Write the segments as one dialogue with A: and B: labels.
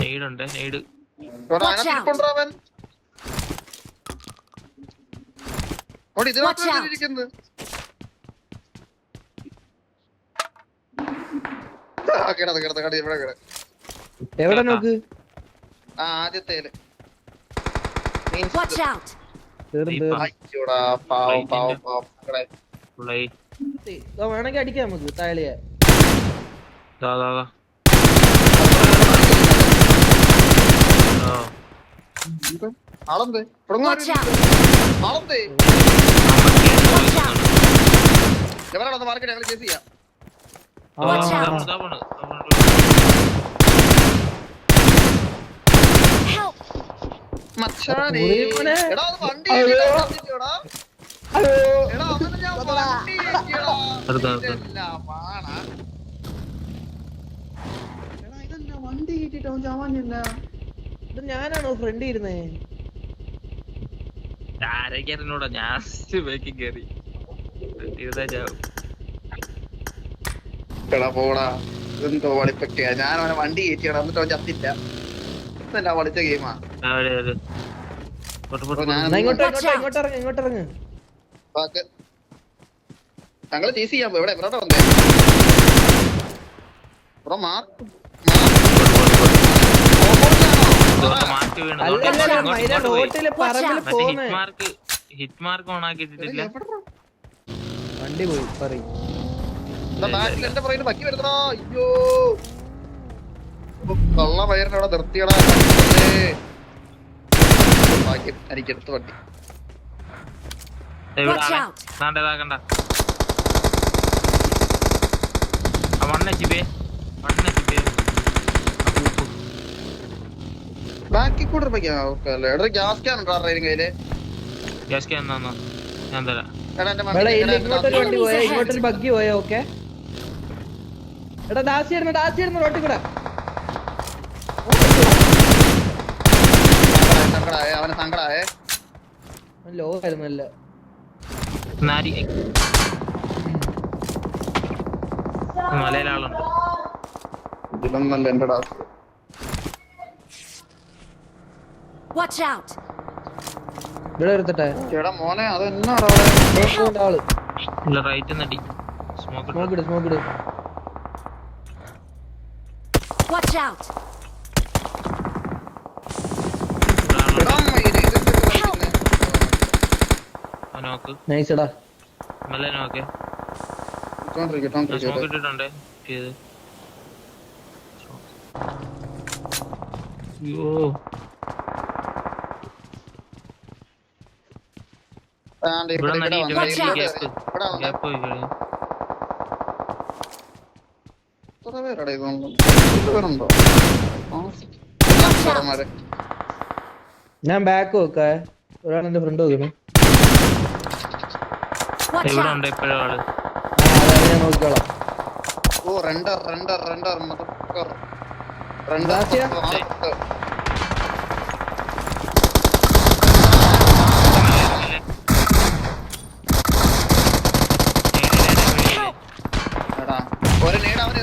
A: നെയ്ഡുണ്ട് നെയ്ഡ്.
B: അവൻ ഇതിനകത്ത്
C: എവിടെ നോക്ക്?
B: ആദ്യത്തേല്
C: വേണമെങ്കിൽ അടിക്കാം നമുക്ക് താളിയെ.
B: ആളെന്തേ മാർക്കറ്റ് ഞങ്ങൾ കേസ് ചെയ്യാം. മച്ചാനേ എടാ അത് വണ്ടി എടാ അവനെ ഞാൻ വണ്ടി കേട്ടിട്ട് അവൻ ചാവാനില്ല.
C: ഇത് ഞാനാണോ ഫ്രണ്ട് ഇരുന്നേ?
A: ആരൊക്കെയായിരുന്നോടാ? ഞാൻ ബാക്കി കയറി
B: എടാ പോടാ, ഇതെന്തോ വളിപ്പൊക്കെയാ. ഞാൻ അവനെ വണ്ടി കയറ്റിയടാ, എന്നിട്ട് അവൻ ചത്തില്ല. ഇതെല്ലാം വളിച്ച ഗെയിമാ.
C: ഇങ്ങോട്ടിറങ്ങ്.
B: ഞങ്ങള് ചീസ് ചെയ്യാൻ പോയി. എവിടെ വന്നേ?
A: ഹിറ്റ് മാർക്ക് ഓൺ ആക്കിയിട്ടില്ല.
C: വണ്ടി പോയി പറയും.
B: എന്റെ പുറകിൽ ബക്കി വരുന്നടാ. അയ്യോ കള്ള പയറിനെ അവിടെ നിർത്തിയടാ. എനിക്കെടുത്ത് വണ്ടി ബാക്കി കൂടെ ഗ്യാസ് ക്യാൻ ഉണ്ടോ കയ്യില്?
A: ഗ്യാസ് ക്യാൻ ഞാൻ തരാം.
C: ഇങ്ങോട്ടൊരു വണ്ടി പോയാ, ഇങ്ങോട്ടൊരു ബഗ്ഗി പോയാ. ഓക്കെ എടാ ദാസി ആയിരുന്നു റോട്ടിൽ കൂടെ.
B: അവന് സങ്കടായേ.
C: ലോ ആയിരുന്നല്ല.
A: മലയിലാളുണ്ട്.
B: ഇതിലൊന്നല്ല എന്റെ ഡാസ്.
C: ഇവിടെ എടുത്തിട്ടെ.
B: ചേട്ടാ മോനെ അത് എന്നാടാ
C: ആള്
A: റൈറ്റ് നടി.
C: സ്മോക്ക് ഇട്. നൈസ്ടാ.
A: ഇട്ടിട്ടുണ്ട്.
C: ഞാൻ ബാക്ക് വെക്കാ. ഒരാൾ എന്റെ ഫ്രണ്ട് നോക്കുന്നു.
A: ഇവിടെ ഉണ്ട് ഇപ്പോഴും ആള്.
C: ഞാൻ നോക്കിക്കോളാം.
B: ഓ റെൻഡർ ഒരു നേട് അവൻ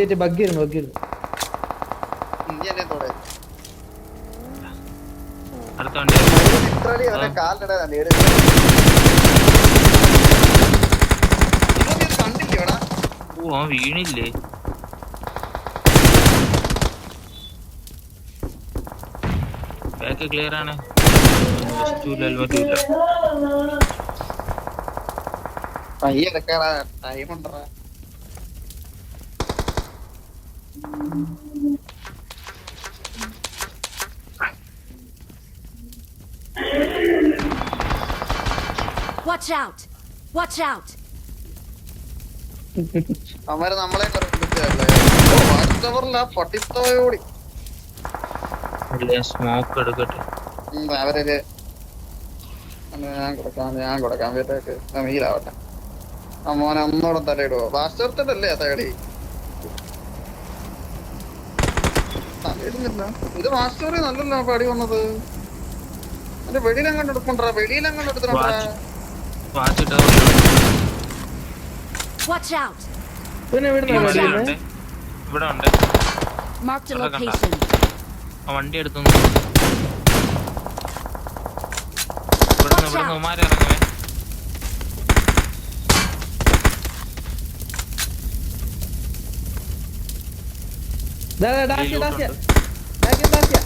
B: എറിഞ്ഞ
C: ബഗ്ഗിരുന്നു.
A: അടുത്ത വണ്ടി വീണില്ലേ? ബാക്ക് ക്ലിയർ ആണ്.
B: ടൈം ഉണ്ടോ?
D: Watch out!
B: അവര് നമ്മളെ പട്ടിത്തോടി
A: സ്മോക്ക് എടുക്കട്ടെ.
B: അവരൊരു ഞാൻ കൊടുക്കാം വീട്ടേക്ക് മീലാവട്ടെ. ആ മോനെ ഒന്നോടെ തലയിടുവോ? ബാസ്റ്റർത്തല്ലേ തകടി തലയിടുന്നില്ല. ഇത് മാസ്റ്ററി നല്ലല്ലോ പടി വന്നത്. എന്റെ വെളിയിലെങ്ങാണ്ട് എടുക്കണ്ടാ, വെളിയിലെങ്ങാണ്ട് എടുത്തിട്ടുണ്ടാ.
A: വാച്ച് ഇട്ട
D: Watch out!
C: പിന്നെ ഇവിടുന്ന്
D: Watch out.
C: അടിക്കുന്നത്
A: ഇവിടെ ഉണ്ട്.
D: Marked a
A: Wala kang
D: location.
A: ആ വണ്ടി എടുത്തു ഇവിടുന്ന് ഉമാരി ഇറങ്ങുവേ.
C: ഡാസിയ ഡാസിയ ബാക്കിൽ ഡാസിയ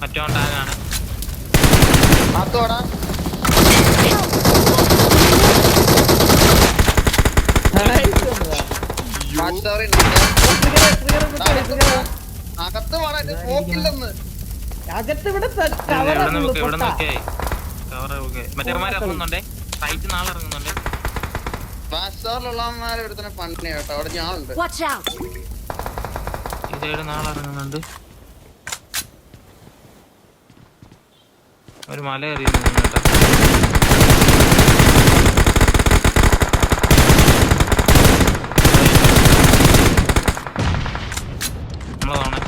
A: മറ്റോ ടാഗാണ്.
B: അതോടാ അകത്ത് വേണം പോക്കില്ലെന്ന്.
C: അകത്ത് ഇവിടെ
A: ഇവിടെ നോക്കിയായി കവർ മറ്റേ ഇറങ്ങുന്നുണ്ടേ. റൈറ്റ് നാളെ ഇറങ്ങുന്നുണ്ട്.
B: ബാസ്റ്റോറിലുള്ളവന്മാരെ ഇവിടെ തന്നെ പണി കേട്ടോ. അവിടെ ഞാനുണ്ട്.
D: Watch out!
A: ഈ സൈഡ് നാളെ ഇറങ്ങുന്നുണ്ട്. ഒരു മല കയറിയിരുന്നു കേട്ടോ. നമ്മളതാണ്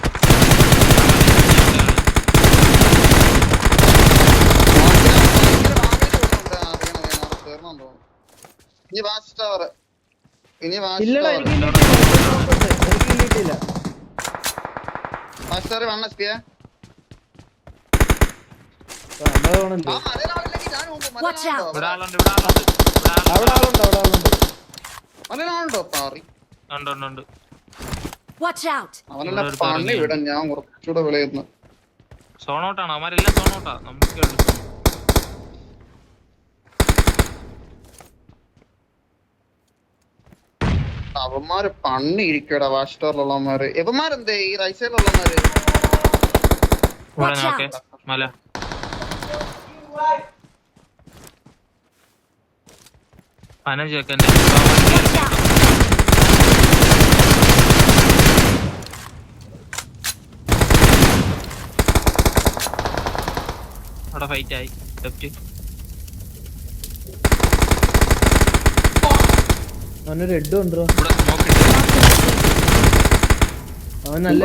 B: ഇനി വാച്ച് ടവർ
C: ഇല്ലടാ എനിക്ക് കിട്ടിയില്ല
B: watch tower 1 HP
D: Watch out!
A: ഇവിടെ ആളുണ്ട്.
C: അവിടെ ആളുണ്ട്
B: മലയാളുണ്ടോ പാറി
A: ഉണ്ട്.
D: Watch out!
B: അവനെന്നെ പണി വിടാൻ ഞാൻ കുറച്ചുകൂടെ വിളയുന്നു.
A: സോണോട്ടാണ് അവന്മാരെല്ലാം. സോണോട്ടാ നമുക്ക് എടുക്കും.
B: അവന്മാര് പണി ഇരിക്കടാ വാച്ച് ടവറിലുള്ളവന്മാര്. എവന്മാരെന്തേ ഈ റൈറ്റ് സൈഡിലുള്ളവന്മാര്
A: ഇവിടെ നോക്കേ മല. പനഞ്ചേക്കൻ്റെ
D: Watch out!
A: അവിടെ ഫൈറ്റ് ആയി. ലെഫ്റ്റ്
C: അവനൊരു ഹെഡ് കൊണ്ടുവരോ.
A: ഇവിടെ നോക്കിട്ട്
C: അവൻ നല്ല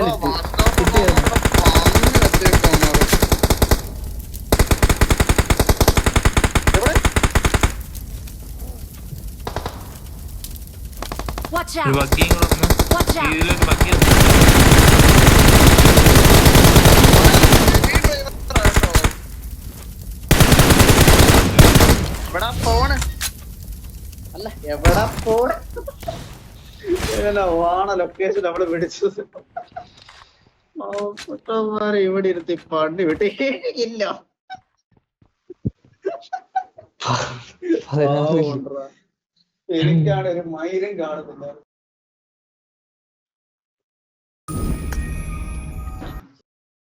D: Watch
A: ഒരു
D: out!
A: ബഗ്ഗിയും കൂടെ ഒന്ന്.
D: Watch out!
A: ഇതിലൊരു ബഗ്ഗി
B: എവിടാ ഫോണ് അല്ല എവിടാ ഫോണ് വാണ ലൊക്കേഷൻ നമ്മള് പിടിച്ചത്. പൊട്ടന്മാരെ ഇവിടെ ഇരുത്തി പണി വിട്ടേ ഇല്ല. എനിക്കാണ് ഒരു മൈരം കാണുന്നില്ല.